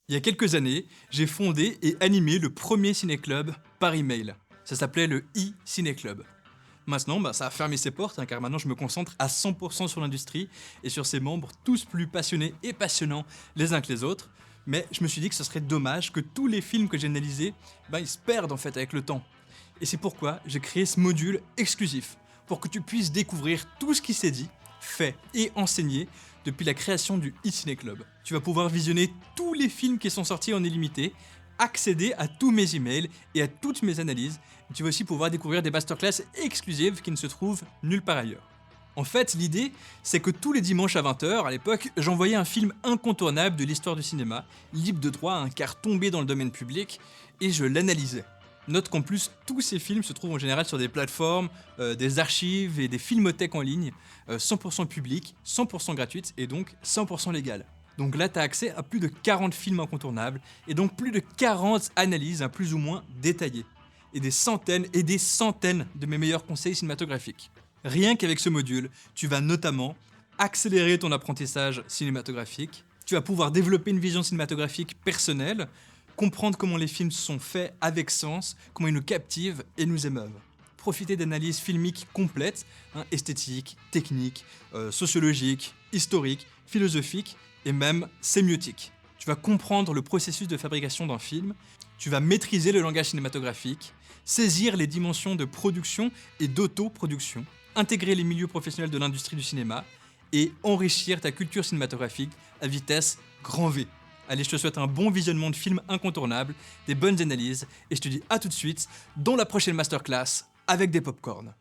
Il y a quelques années, j'ai fondé et animé le premier ciné-club par email. Ça s'appelait le e-ciné club. Maintenant, ça a fermé ses portes, car maintenant je me concentre à 100% sur l'industrie et sur ses membres tous plus passionnés et passionnants les uns que les autres. Mais je me suis dit que ce serait dommage que tous les films que j'ai analysés, ils se perdent en fait avec le temps. Et c'est pourquoi j'ai créé ce module exclusif, pour que tu puisses découvrir tout ce qui s'est dit, fait et enseigné depuis la création du e-ciné club. Tu vas pouvoir visionner tous les films qui sont sortis en illimité, accéder à tous mes emails et à toutes mes analyses. Tu vas aussi pouvoir découvrir des masterclass exclusives qui ne se trouvent nulle part ailleurs. En fait, l'idée, c'est que tous les dimanches à 20h, à l'époque, j'envoyais un film incontournable de l'histoire du cinéma, libre de droit, car tombé dans le domaine public, et je l'analysais. Note qu'en plus, tous ces films se trouvent en général sur des plateformes, des archives et des filmothèques en ligne, 100% publiques, 100% gratuites et donc 100% légales. Donc là, tu as accès à plus de 40 films incontournables et donc plus de 40 analyses plus ou moins détaillées. Et des centaines de mes meilleurs conseils cinématographiques. Rien qu'avec ce module, tu vas notamment accélérer ton apprentissage cinématographique, tu vas pouvoir développer une vision cinématographique personnelle, comprendre comment les films sont faits avec sens, comment ils nous captivent et nous émeuvent. Profiter d'analyses filmiques complètes, esthétiques, techniques, sociologiques, historiques, philosophiques et même sémiotiques. Tu vas comprendre le processus de fabrication d'un film, tu vas maîtriser le langage cinématographique, saisir les dimensions de production et d'autoproduction, intégrer les milieux professionnels de l'industrie du cinéma et enrichir ta culture cinématographique à vitesse grand V. Allez, je te souhaite un bon visionnement de films incontournables, des bonnes analyses, et je te dis à tout de suite dans la prochaine masterclass avec des popcorns.